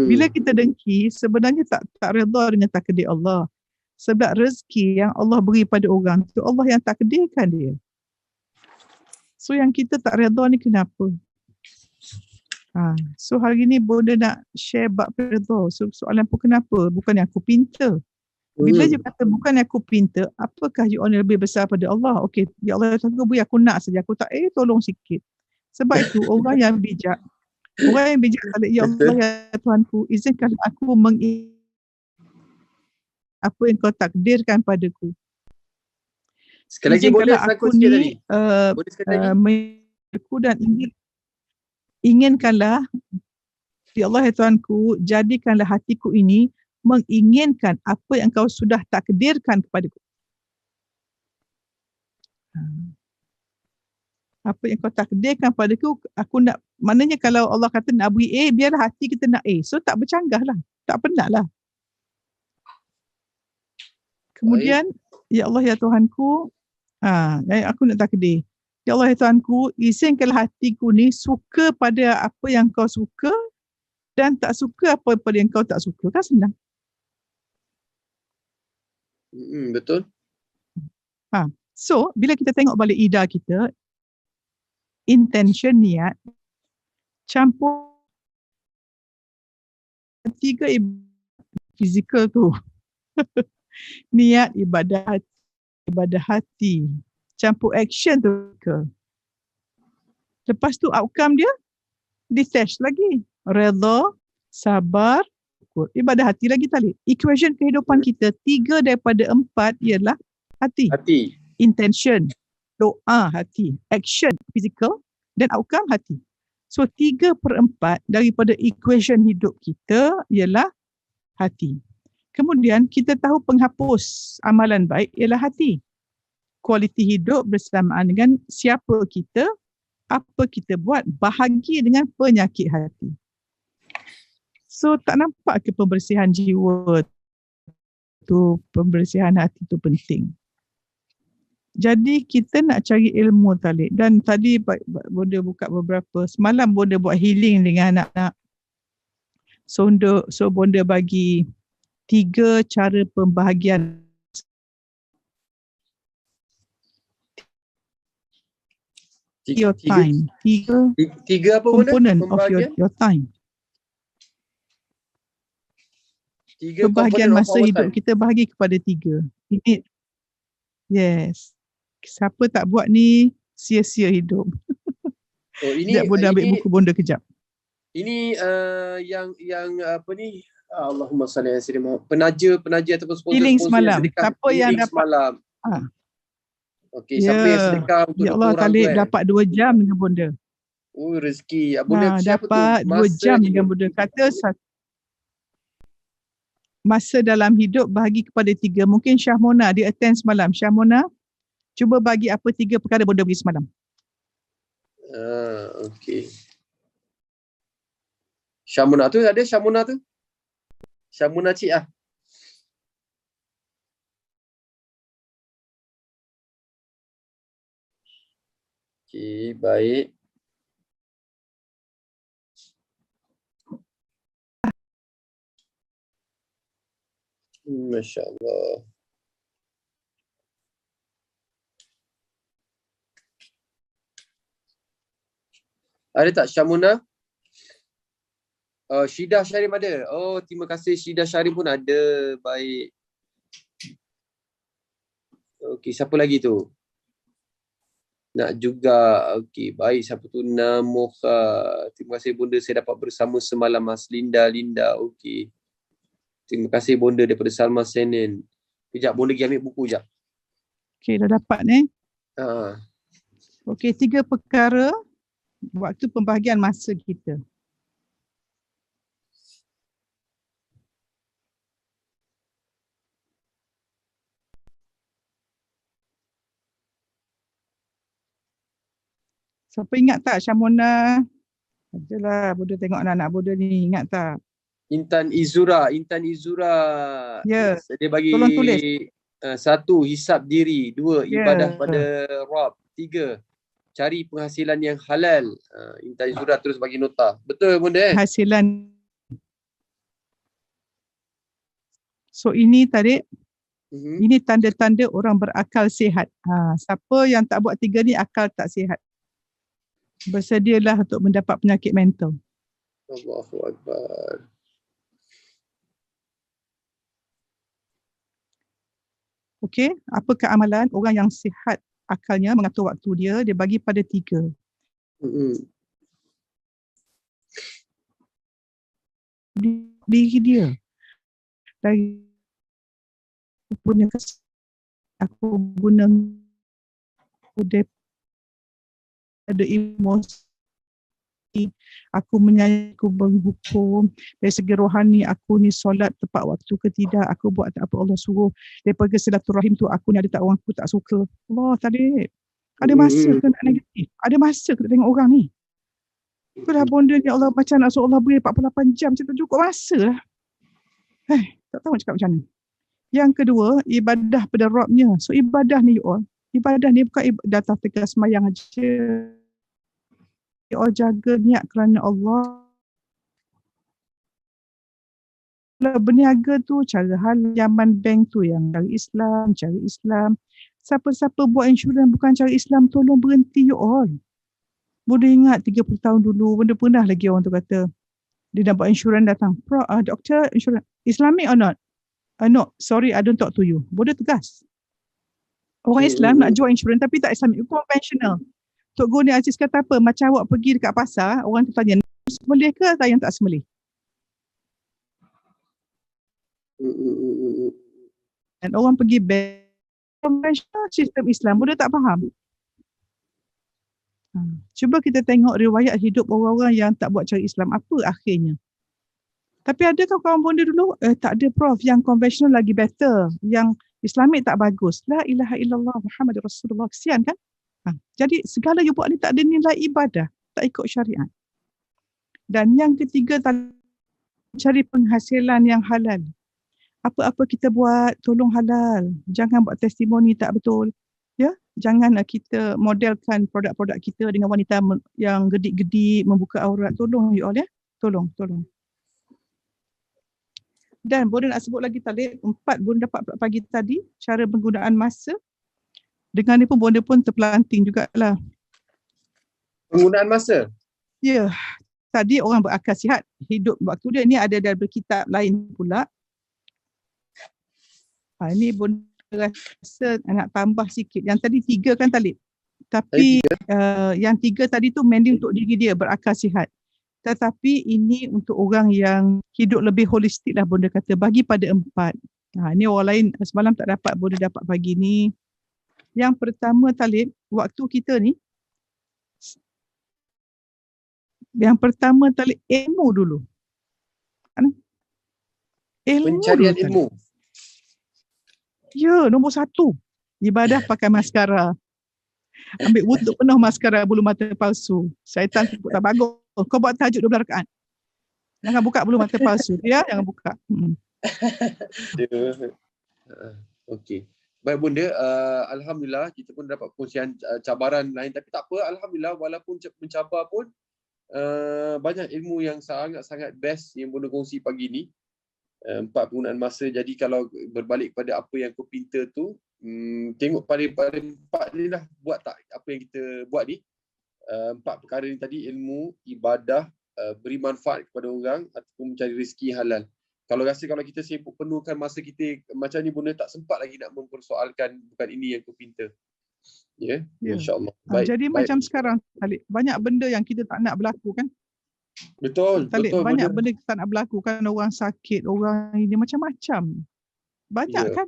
Bila kita dengki, sebenarnya tak redha dengan takdir Allah. Sebab rezeki yang Allah beri pada orang tu, Allah yang takdirkan dia. So yang kita tak redha ni kenapa? So hari ni Bonda nak share bab redha. So soalan pun kenapa? Bukan yang aku pinta. Bila you kata bukan yang aku pinta, apakah you on lebih besar pada Allah? Okey, ya Allah, aku beri, aku nak saja. Aku tak tolong sikit. Sebab itu orang yang bijak kata, ya Allah ya Tuhanku, izinkan aku apa yang kau takdirkan padaku. Sekali lagi boleh aku ni aku dan inginkanlah, ya Allah ya Tuhanku, jadikanlah hatiku ini menginginkan apa yang kau sudah takdirkan kepadaku. Apa yang kau takdirkan padaku, aku nak. Maknanya kalau Allah kata nak beri A, biarlah hati kita nak A. So tak bercanggah lah, tak penat lah. Kemudian, ya Allah ya Tuhanku, aku nak takdir. Ya Allah ya Tuhanku, izinkanlah hatiku ni suka pada apa yang kau suka dan tak suka apa yang kau tak suka. Kan senang. Betul. So, bila kita tengok balik ida kita, intention, niat, campur 3 fizikal tu. Niat, ibadah hati, campur action tu ke. Lepas tu outcome dia detach lagi. Redha, sabar, ibadah hati lagi tali. Equation kehidupan kita 3 daripada 4 ialah hati. Intention, doa hati, action physical, dan outcome hati. So 3/4 daripada equation hidup kita ialah hati. Kemudian kita tahu penghapus amalan baik ialah hati. Kualiti hidup bersamaan dengan siapa kita, apa kita buat, bahagi dengan penyakit hati. So tak nampak ke pembersihan jiwa tu, pembersihan hati tu penting. Jadi kita nak cari ilmu talik. Dan tadi Bonda buka beberapa. Semalam Bonda buat healing dengan anak-anak. So Bonda bagi 3 cara pembahagian. Your time. 3 apa component of your time. 3 pembahagian masa hidup kita bahagi kepada 3. Ini, yes. Siapa tak buat ni sia-sia hidup. Sekejap Bonda ambil buku Bonda kejap. Ini yang apa ni? Allahumma salli ala sayyidina Muhammad. Penaja ataupun sponsor semalam. Siapa yang dapat semalam. Okey, siapa yang sedekah untuk ya Allah, Talib dapat 2 jam dengan Bonda. Oh, rezeki. Bonda dapat 2 jam dengan Bonda. Kata masa dalam hidup bahagi kepada 3. Mungkin Syah Mona dia attend semalam. Syah Mona, cuba bagi apa 3 perkara Bonda bagi semalam. Okey. Syah Mona tu ada? Syah Mona tu? Syah Mona cik ah. Okey, baik. Masya Allah. Ada tak Syamuna? Syidah Syarim ada. Oh, terima kasih Syidah Syarim pun ada. Baik. Okey, siapa lagi tu? Nak juga. Okey, baik. Siapa tu? Namoha. Terima kasih Bonda, saya dapat bersama semalam Mas Linda. Okey. Terima kasih Bonda daripada Salma Senin. Kejap, Bonda pergi ambil buku jap. Okey, dah dapat ni. Okey, 3 perkara waktu pembahagian masa kita. Siapa ingat tak Syamona? Adalah, Bonda tengok anak-anak Bonda ni, ingat tak? Intan Izura. Ya. Dia bagi tolong tulis. 1, hisap diri. 2, ibadah pada Rabb. 3, cari penghasilan yang halal. Intan Izura terus bagi nota. Betul Bonda? Hasilan So ini tadi, Mhm. ini tanda-tanda orang berakal sihat. Siapa yang tak buat 3 ni akal tak sihat. Bersedialah untuk mendapat penyakit mental. Allahu Akbar. Okey, apa keamalan orang yang sihat akalnya mengatur waktu dia bagi pada 3. Mhm. Diri dia. Dari aku punya aku guna daripada emosi, aku menyanyi, aku menghukum. Dari segi rohani, aku ni solat tepat waktu ke tidak, aku buat tak apa Allah suruh. Daripada silaturahim tu, aku ni ada tak orang aku tak suka. Allah tadi, ada masa ke nak negatif? Ada masa ke nak tengok orang ni? Kau dah bonda ni Allah macam nak suruh Allah beri 48 jam, macam tu cukup masa lah. Tak tahu nak cakap macam mana. Yang kedua, ibadah pada Rabbnya. So ibadah ni you all, ibadah ni bukan datang tegas semayang aja. You all jaga niat kerana Allah. Kalau berniaga tu cara hal zaman bank tu yang cari Islam. Siapa-siapa buat insurans bukan cari Islam, tolong berhenti you all. Boleh ingat 30 tahun dulu, benda pernah lagi orang tu kata, dia dah buat insurans datang, doktor insurans, Islamic or not? No, sorry, I don't talk to you. Boleh tegas. Orang Islam nak jual insurans tapi tak Islamic, konvensional. Tok Guru Aziz kata apa? Macam awak pergi dekat pasar, orang tu tanya, semelih ke atau yang tak semelih? Dan orang pergi bank, konvensional sistem Islam, boleh tak faham? Cuba kita tengok riwayat hidup orang-orang yang tak buat cara Islam, apa akhirnya? Tapi adakah kawan bonda dulu? Tak ada Prof, yang konvensional lagi better, yang Islamik tak bagus. La ilaha illallah Muhammad Rasulullah, kesian kan? Jadi segala yang buat ni tak ada nilai ibadah, tak ikut syariat. Dan yang ketiga, cari penghasilan yang halal. Apa-apa kita buat, tolong halal. Jangan buat testimoni tak betul. Ya, jangan kita modelkan produk-produk kita dengan wanita yang gedik-gedik, membuka aurat. Tolong you all ya. Tolong. Dan boleh nak sebut lagi tadi, 4 bonda dapat pagi tadi, cara penggunaan masa. Dengan ni pun bonda pun terpelanting jugalah. Penggunaan masa? Ya, tadi orang berakal sihat, hidup waktu dia ni ada dari kitab lain pula. Ini bonda rasa nak tambah sikit. Yang tadi 3 kan Talib. Tapi yang 3 tadi tu mainly untuk diri dia berakal sihat. Tetapi ini untuk orang yang hidup lebih holistik lah bonda kata, bagi pada 4. Ini orang lain semalam tak dapat, bonda dapat pagi ni. Yang pertama Talib, waktu kita ni, yang pertama Talib, ilmu dulu. Pencarian ilmu. Ya, nombor 1. Ibadah pakai maskara. Ambil wuduk penuh maskara, bulu mata palsu. Syaitan tak bagus. Kau buat tahajud 12 rakaat. Jangan buka bulu mata palsu. Ya, jangan buka. Okey. Baik bonda, alhamdulillah kita pun dapat perkongsian cabaran lain, tapi tak apa, alhamdulillah walaupun mencabar pun banyak ilmu yang sangat-sangat best yang bonda kongsi pagi ni. 4 penggunaan masa. Jadi kalau berbalik pada apa yang kau pinta tu, tengok pada 4 ni lah, buat tak apa yang kita buat ni. 4 perkara ni tadi, ilmu, ibadah, beri manfaat kepada orang ataupun mencari rezeki halal. Kalau rasa kalau kita sibuk penuhkan masa kita macam ni, benda tak sempat lagi nak mempersoalkan bukan ini yang kau pinta. Ya, insya-Allah. Jadi macam sekarang banyak benda yang kita tak nak berlaku kan? Betul. Banyak benda kita tak nak berlaku kan, orang sakit, orang ini macam-macam. Banyak kan?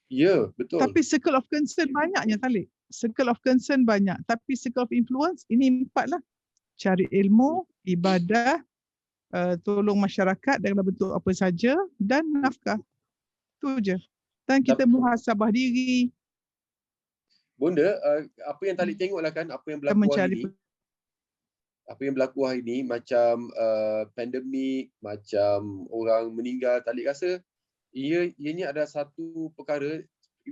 Ya, betul. Tapi circle of concern banyaknya Talib. Circle of concern banyak. Tapi circle of influence, ini 4 lah. Cari ilmu, ibadah, tolong masyarakat dalam bentuk apa saja, dan nafkah. Itu je. Dan kita muhasabah diri. Bonda, apa yang Talib tengoklah kan, apa yang berlaku hari ni. Apa yang berlaku hari ni, macam pandemik, macam orang meninggal, Talib rasa ianya adalah satu perkara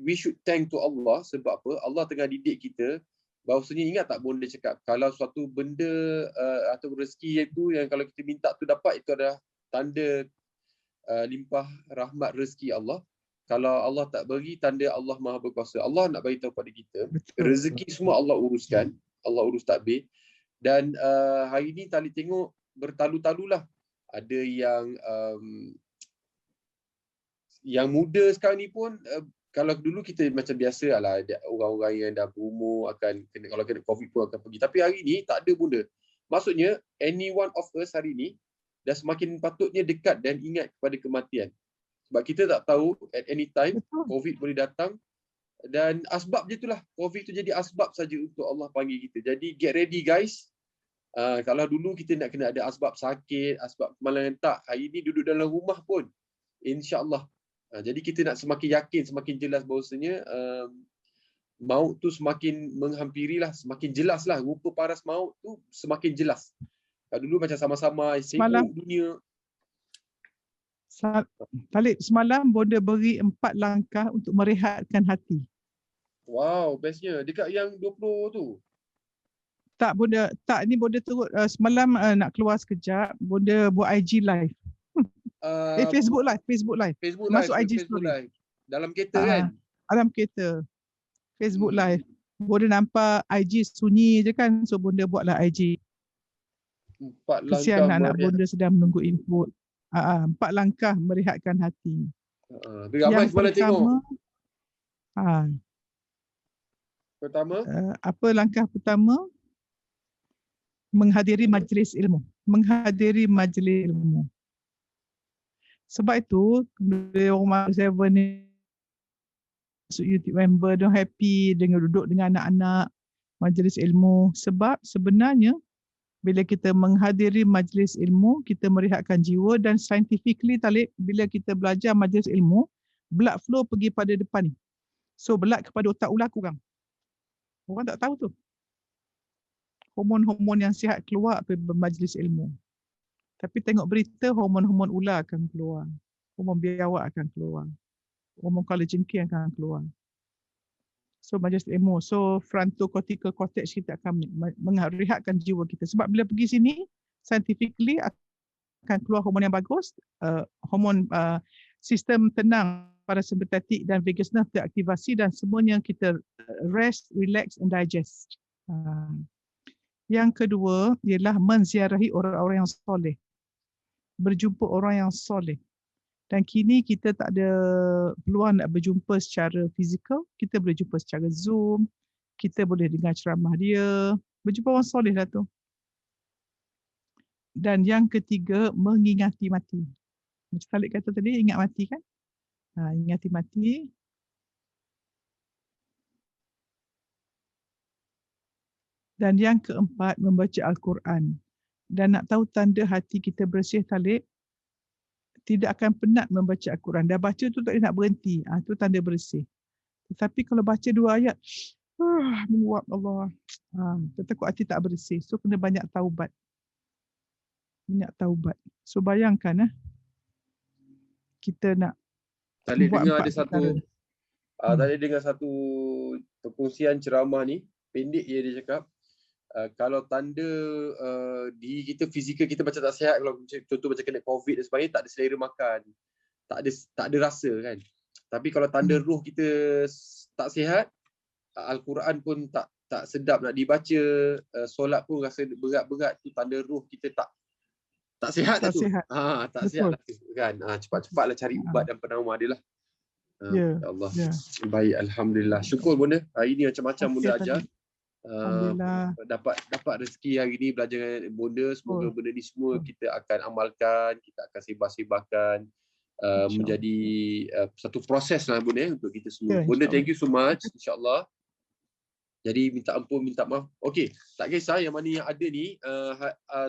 we should thank to Allah. Sebab apa? Allah tengah didik kita bahawasanya, ingat tak bonda cakap, kalau suatu benda atau rezeki itu yang kalau kita minta tu dapat, itu adalah tanda limpah rahmat rezeki Allah. Kalau Allah tak bagi, tanda Allah Maha Berkuasa. Allah nak bagi tahu pada kita, Betul. rezeki semua Allah uruskan. Allah urus takbir. Dan hari ni tali tengok bertalu-talulah. Ada yang muda sekarang ni pun, kalau dulu kita macam biasa lah, orang-orang yang dah berumur akan kena, kalau kena COVID pun akan pergi. Tapi hari ni tak ada benda. Maksudnya, any one of us hari ni dah semakin patutnya dekat dan ingat kepada kematian. Sebab kita tak tahu at any time COVID boleh datang, dan asbab je itulah. COVID tu jadi asbab saja untuk Allah panggil kita. Jadi get ready guys. Kalau dulu kita nak kena ada asbab sakit, asbab kemalangan, tak. Hari ni duduk dalam rumah pun, insya-Allah. Jadi kita nak semakin yakin, semakin jelas bahawasanya maut tu semakin menghampirilah, semakin jelaslah. Rupa paras maut tu semakin jelas. Dulu macam sama-sama sibuk dunia. Talib, semalam Bonda beri 4 langkah untuk merehatkan hati. Wow, bestnya. Dekat yang 20 tu. Tak, Bonda, tak, ni Bonda turut semalam nak keluar sekejap, Bonda buat IG live. Facebook live. Masuk IG story. Live. Dalam kereta kan? Dalam kereta. Facebook live. Bonda nampak IG sunyi je kan, so Bonda buatlah IG. 4 langkah. Kesian anak Bonda sedang menunggu input. 4 langkah merehatkan hati. Yang pertama, apa langkah pertama? Menghadiri majlis ilmu. Menghadiri majlis ilmu. Sebab itu, Rumah 7 ni YouTube member dia happy dengan duduk dengan anak-anak majlis ilmu. Sebab sebenarnya bila kita menghadiri majlis ilmu, kita merehatkan jiwa, dan scientifically Talib, bila kita belajar majlis ilmu, blood flow pergi pada depan ni. So blood kepada otak ular kurang. Orang tak tahu tu. Hormon-hormon yang sihat keluar pada majlis ilmu. Tapi tengok berita, hormon-hormon ular akan keluar. Hormon biawak akan keluar. Hormon kalajengking akan keluar. So majlis ilmu. So frontocortical cortex kita akan merehatkan jiwa kita. Sebab bila pergi sini, scientifically akan keluar hormon yang bagus. Hormon sistem tenang, parasimpatetik dan vagus nerve teraktivasi, dan semuanya kita rest, relax and digest. Yang kedua ialah menziarahi orang-orang yang soleh. Berjumpa orang yang soleh. Dan kini kita tak ada peluang nak berjumpa secara fizikal, kita boleh jumpa secara Zoom, kita boleh dengar ceramah dia, berjumpa orang soleh lah tu. Dan yang ketiga, mengingati mati. Macam Khalid kata tadi, ingat mati kan? Ingati mati. Dan yang keempat, membaca Al-Quran. Dan nak tahu tanda hati kita bersih, Talib, tidak akan penat membaca Al-Quran. Dah baca tu tak nak berhenti. Itu tanda bersih. Tetapi kalau baca 2 ayat, menguap Allah. Takut hati tak bersih. So kena banyak taubat. Banyak taubat. So bayangkan kita nak Talib buat dengar 4 ada satu tadi dengar satu perkongsian ceramah ni, pendek je dia cakap. Kalau tanda diri kita, fizikal kita macam tak sihat, kalau contoh macam kena COVID dan sebagainya, tak ada selera makan, tak ada rasa kan. Tapi kalau tanda roh kita tak sihat, Al-Quran pun tak sedap nak dibaca, solat pun rasa berat-berat, tu tanda roh kita tak sihat tak tu. Sihat. Tak sihat lah tu kan. Cepat-cepatlah cari ubat dan penawar dia lah. Ya Allah. Baik, alhamdulillah. Syukur Bonda. Hari ni macam-macam Bonda ajar. Dapat rezeki hari ni belajar dengan Bonda. Semoga benda ni semua kita akan amalkan, kita akan sebar-sebarkan, menjadi satu proses lah Bonda untuk kita semua. Bonda, thank you so much, insya-Allah. Jadi minta ampun, minta maaf. Okey, tak kisah yang mana yang ada ni,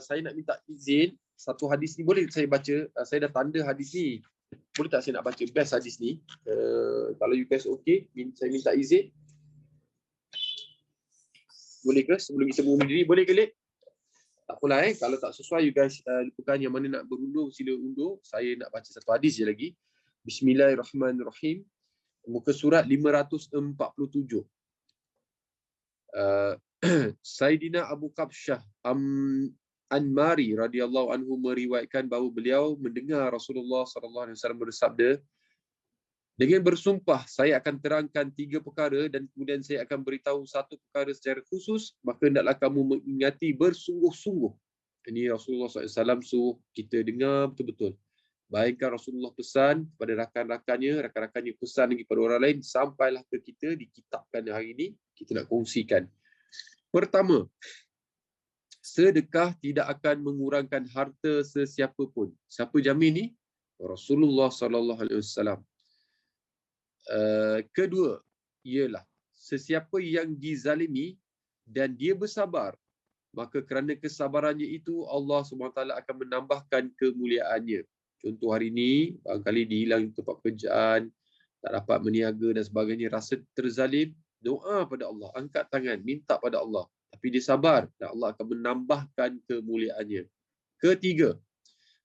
saya nak minta izin satu hadis ni boleh saya baca. Saya dah tanda hadis ni. Boleh tak saya nak baca best hadis ni? Kalau you guys okey, saya minta izin. Boleh ke sebelum kita mengundur diri? Boleh ke, Lek? Tak apalah kalau tak sesuai you guys lupakan, yang mana nak berundur sila undur. Saya nak baca satu hadis je lagi. Bismillahirrahmanirrahim. Muka surat 547. Sayyidina Abu Qabsyah Anmari radhiyallahu anhu meriwayatkan bahawa beliau mendengar Rasulullah sallallahu alaihi wasallam bersabda, dengan bersumpah saya akan terangkan 3 perkara dan kemudian saya akan beritahu satu perkara secara khusus, maka hendaklah kamu mengingati bersungguh-sungguh. Ini Rasulullah SAW suruh kita dengar betul-betul. Bayangkan Rasulullah pesan kepada rakan-rakannya, rakan-rakannya pesan lagi kepada orang lain, sampailah ke kita, dikitabkan hari ini, kita nak kongsikan. Pertama, sedekah tidak akan mengurangkan harta sesiapa pun. Siapa jamin ni? Rasulullah SAW. Kedua, ialah sesiapa yang dizalimi dan dia bersabar, maka kerana kesabarannya itu Allah SWT akan menambahkan kemuliaannya. Contoh hari ini, barangkali dihilang tempat pekerjaan, tak dapat meniaga dan sebagainya, rasa terzalim, doa pada Allah, angkat tangan, minta pada Allah. Tapi dia sabar dan Allah akan menambahkan kemuliaannya. Ketiga,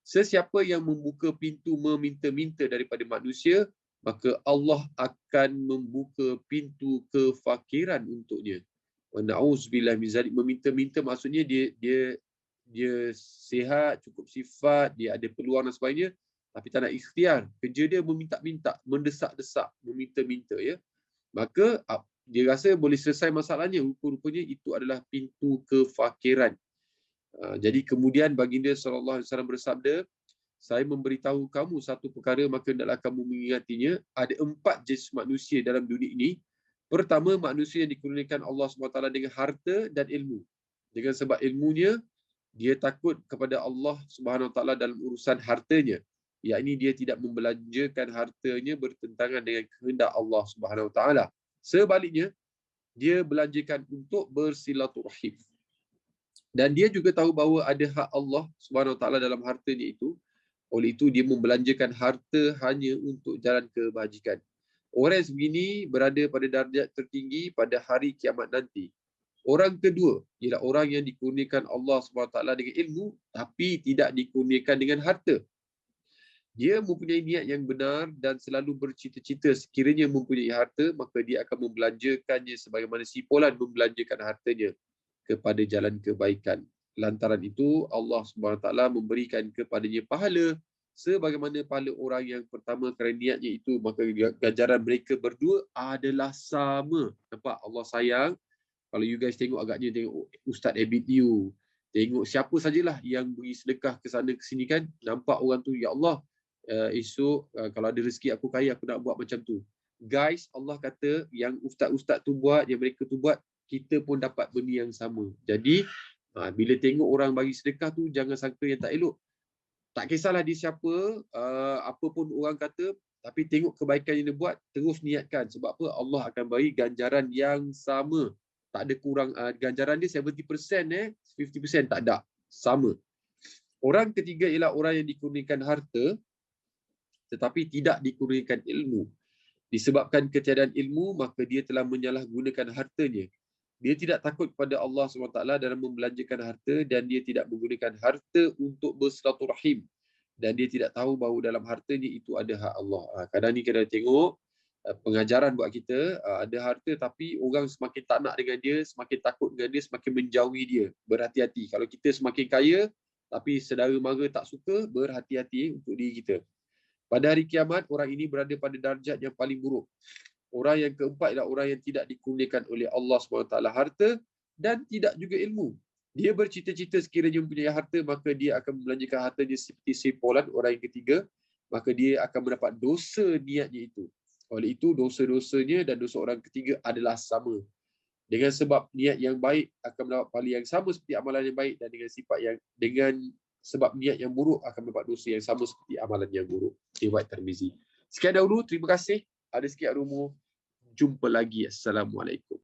sesiapa yang membuka pintu meminta-minta daripada manusia, maka Allah akan membuka pintu kefakiran untuknya. Wa na'udzubillah min zalik. Meminta-minta maksudnya dia sihat, cukup sifat, dia ada peluang dan sebagainya, tapi tak nak ikhtiar. Kerja dia meminta-minta, mendesak-desak, meminta-minta, ya. Maka dia rasa boleh selesai masalahnya, rupa-rupanya itu adalah pintu kefakiran. Jadi kemudian baginda sallallahu alaihi wasallam bersabda, saya memberitahu kamu satu perkara, maka hendaklah kamu mengingatinya. Ada 4 jenis manusia dalam dunia ini. Pertama, manusia yang dikurniakan Allah SWT dengan harta dan ilmu. Dengan sebab ilmunya, dia takut kepada Allah SWT dalam urusan hartanya. Yakni dia tidak membelanjakan hartanya bertentangan dengan kehendak Allah SWT. Sebaliknya, dia belanjakan untuk bersilaturahim. Dan dia juga tahu bahawa ada hak Allah SWT dalam hartanya itu. Oleh itu, dia membelanjakan harta hanya untuk jalan kebajikan. Orang yang begini berada pada darjat tertinggi pada hari kiamat nanti. Orang kedua ialah orang yang dikurniakan Allah SWT dengan ilmu, tapi tidak dikurniakan dengan harta. Dia mempunyai niat yang benar dan selalu bercita-cita sekiranya mempunyai harta, maka dia akan membelanjakannya sebagaimana sipolan membelanjakan hartanya kepada jalan kebaikan. Lantaran itu, Allah SWT memberikan kepadanya pahala sebagaimana pahala orang yang pertama kerana niatnya itu, maka ganjaran mereka berdua adalah sama. Nampak? Allah sayang. Kalau you guys tengok agaknya, tengok Ustaz Abid Liu, tengok siapa sajalah yang beri sedekah ke sana ke sini kan, nampak orang tu, ya Allah, esok kalau ada rezeki aku kaya, aku nak buat macam tu. Guys, Allah kata yang ustaz-ustaz tu buat, yang mereka tu buat, kita pun dapat benda yang sama. Jadi bila tengok orang bagi sedekah tu, jangan sangka yang tak elok. Tak kisahlah dia siapa, apa pun orang kata, tapi tengok kebaikan yang dia buat, terus niatkan. Sebab apa? Allah akan bagi ganjaran yang sama. Tak ada kurang, ganjaran dia 70%, 50% tak ada. Sama. Orang ketiga ialah orang yang dikurniakan harta, tetapi tidak dikurniakan ilmu. Disebabkan ketiadaan ilmu, maka dia telah menyalahgunakan hartanya. Dia tidak takut kepada Allah SWT dalam membelanjakan harta, dan dia tidak menggunakan harta untuk bersilaturahim. Dan dia tidak tahu bahawa dalam hartanya itu ada hak Allah. Kadang ni kita tengok pengajaran buat kita, ada harta tapi orang semakin tak nak dengan dia, semakin takut dengan dia, semakin menjauhi dia. Berhati-hati. Kalau kita semakin kaya, tapi saudara mara tak suka, berhati-hati untuk diri kita. Pada hari kiamat, orang ini berada pada darjat yang paling buruk. Orang yang keempat ialah orang yang tidak dikurniakan oleh Allah SWT harta dan tidak juga ilmu. Dia bercita-cita sekiranya mempunyai harta, maka dia akan membelanjakan hartanya seperti sipolan. Orang yang ketiga, maka dia akan mendapat dosa niatnya itu. Oleh itu, dosa-dosanya dan dosa orang ketiga adalah sama. Dengan sebab niat yang baik akan mendapat pahala yang sama seperti amalan yang baik, dan dengan sebab niat yang buruk akan mendapat dosa yang sama seperti amalan yang buruk. Riwayat Tirmizi. Sekian dahulu, terima kasih. Ada sikit ilmu. Jumpa lagi. Assalamualaikum.